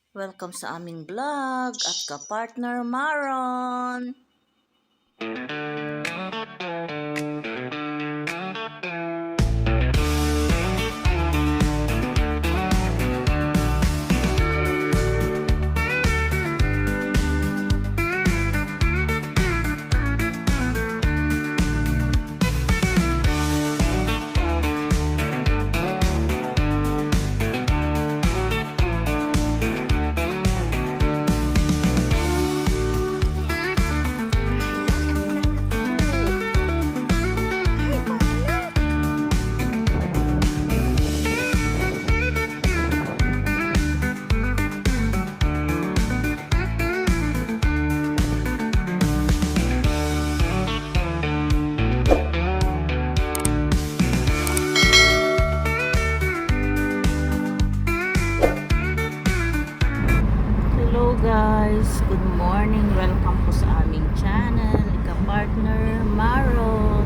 Welcome sa aming vlog at ka-partner Maron. Hello guys, good morning. Welcome po sa aming channel, ka-partner Maron.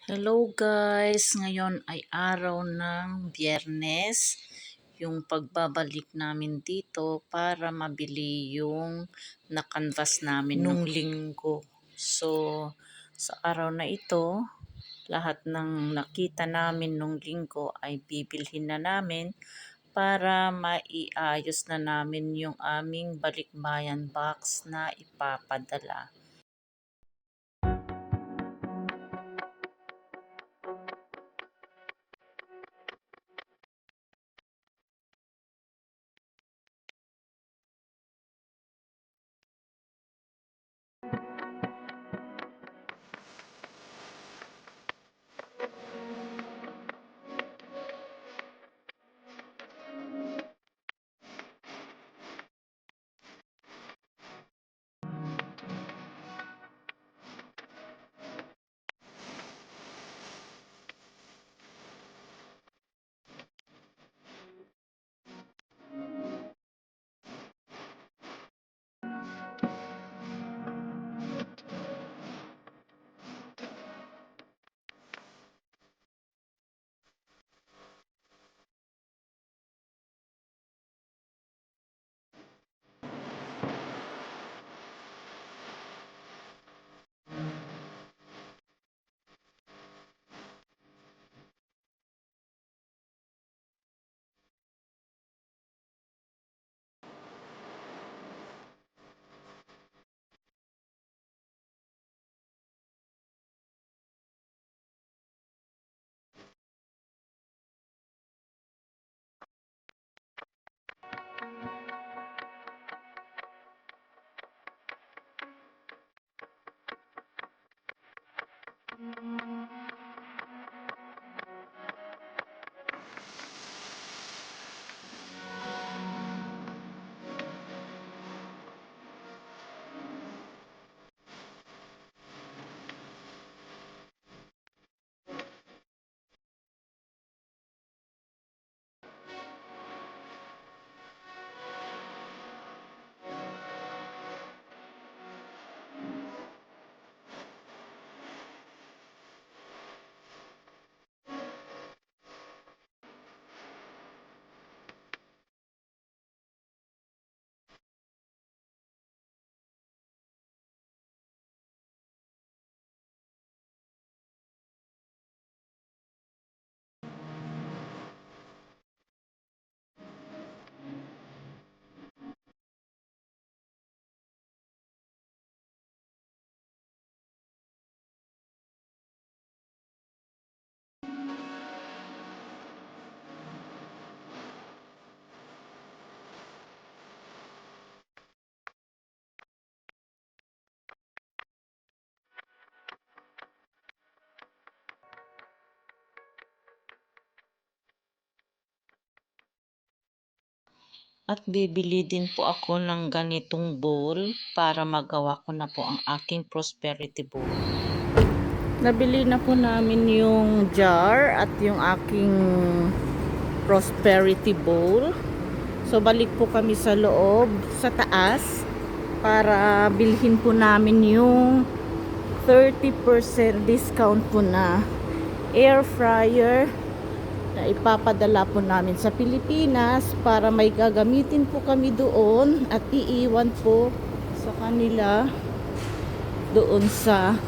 Hello guys, ngayon ay araw ng Biyernes, yung pagbabalik namin dito para mabili yung na-canvas namin nung linggo. So, sa araw na ito, lahat ng nakita namin nung linggo ay bibilhin na namin para maiayos na namin yung aming balikbayan box na ipapadala. At bibili din po ako ng ganitong bowl para magawa ko na po ang aking prosperity bowl. Nabili na po namin yung jar at yung aking prosperity bowl. So balik po kami sa loob, sa taas, para bilhin po namin yung 30% discount po na air fryer na ipapadala po namin sa Pilipinas para may gagamitin po kami doon at iiwan po sa kanila doon sa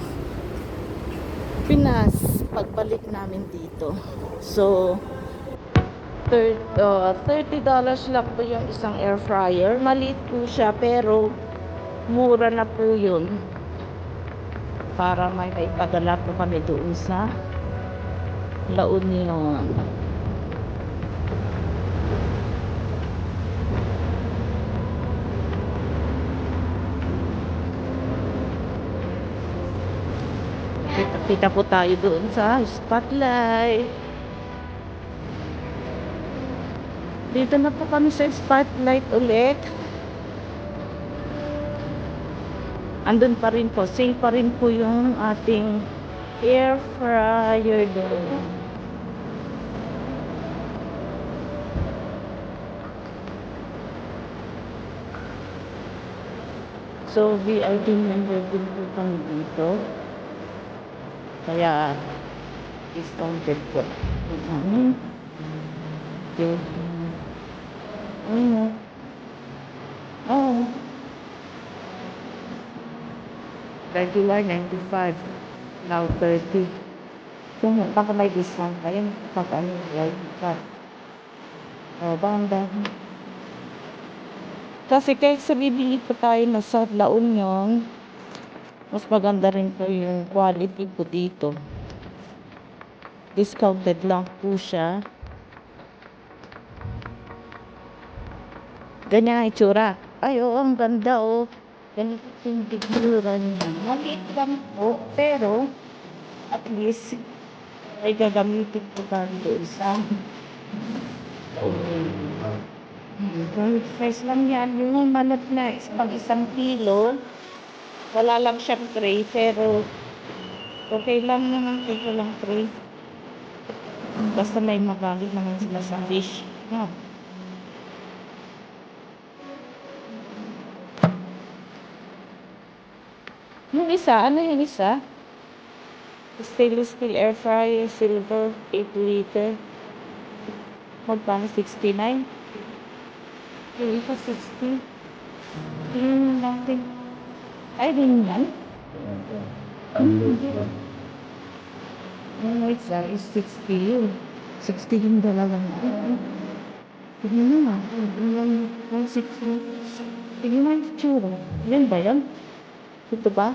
Pinas pagbalik namin dito. So $30 lang po yung isang air fryer. Maliit po siya pero mura na po yun para may ipadala po kami doon sa La Union. Kita po tayo doon sa spotlight. Dito na po kami sa spotlight ulit. Andun pa rin po, same pa rin po yung ating air fryer doon. So, VIP member din po kami dito. Kaya, discounted po. Okay. Oh. Regular 95. Now 30. Kung baka may discount na yun, pag ano, right ka. O, banda. Kasi kahit sa bibili po tayo na sa La Union, mas maganda rin po yung quality po dito. Discounted lang po siya. Ganyan ang itsura. Ay, oo, ang ganda, oh. Ganito yung itsura niya. Maliit lang po, pero at least ay gagamitin po tayo doon sa price lang yan. Yung manat na pag 1 kilo, wala lang siyang tray, pero okay lang naman ito lang tray. Basta may magalit naman sila sa fish. No. Yung isa, ano yung isa? Stainless steel air fryer, silver, 8 liter. Magkano? 69? Yung isa 60. Yung natin. Ay, din yan? Yung isa is 60 yun. 60 yung dalawang. Tignan mo nga. Yung 60. Tignan mo yung tsura. Yan ba yan? Ito ba?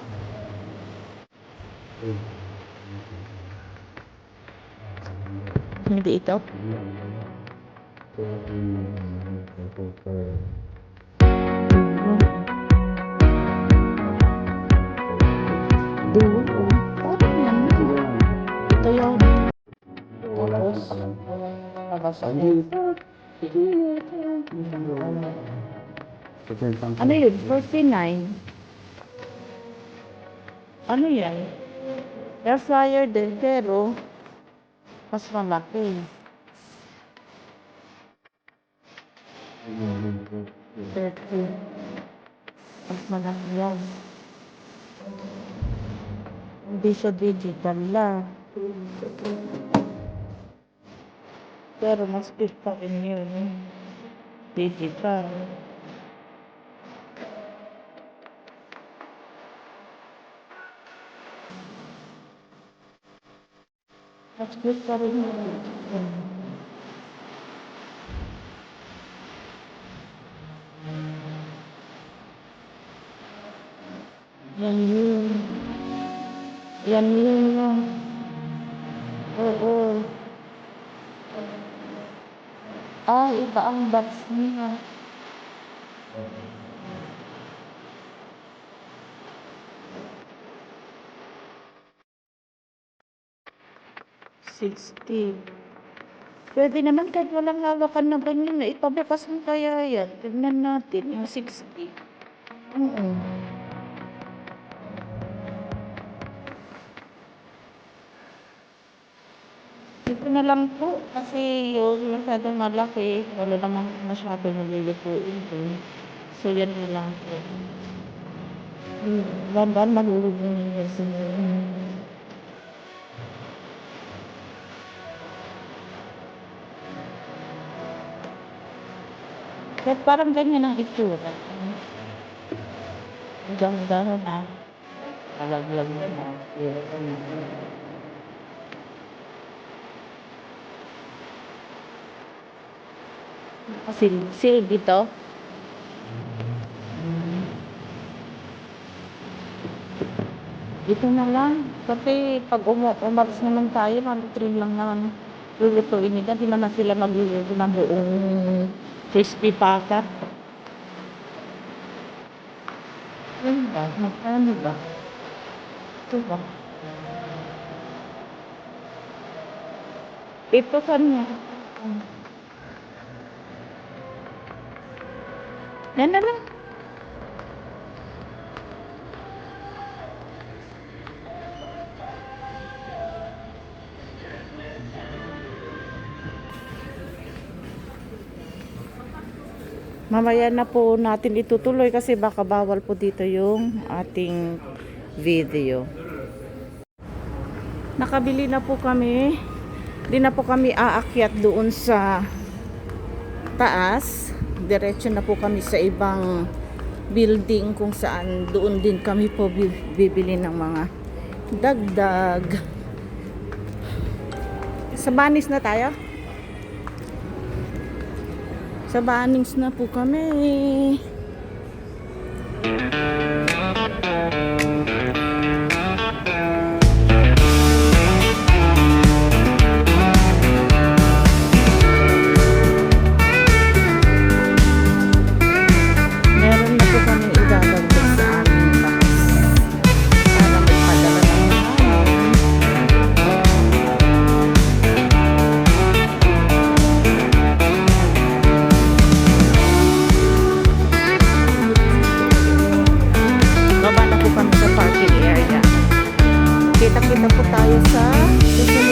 Hindi ito. Doon. Parang yan. Ito yung tapos nabasag. Ano yun? 49. Ano yan? Air fryer din pero mas malaki. 30. Mas malaki yan. Hindi siya digital lang. Pero mas cute pa rin yun. Digital. Mas cute pa rin yun. Yan yun. Yan yun. Oo. Ah, iba ang box niya. $60. Pwede naman kahit walang hawakan na ganyan na ipabukas mo kaya yan. Tignan natin yung 60. Oo. Ito na lang po kasi yung masyadong malaki. Wala namang masyadong nalulutuin dun. So yan na lang po. Banban malulog yung kasi. Kahit parang ganyan ang itsura. Dahan-dahan na. Alaglag na. Silbi to. Dito na lang. Kasi pag umalis naman tayo, mag-train lang naman. Lulutuin nila. Di naman sila magluluto ng buong crispy pata. Ano ba? Ano ba? Ito ba? Ito kanya. Yan na lang. Mamaya na po natin itutuloy kasi baka bawal po dito yung ating video. Nakabili na po kami. Di na po kami aakyat doon sa taas. Diretso na po kami sa ibang building kung saan doon din kami po bibili ng mga dagdag. Sa Banis na tayo? Sa Banings na po kami. Meron na po kami idadagdag sa aming taas. Para magpadala ng baba na po kami sa parking area. Kita-kita po tayo sa susunod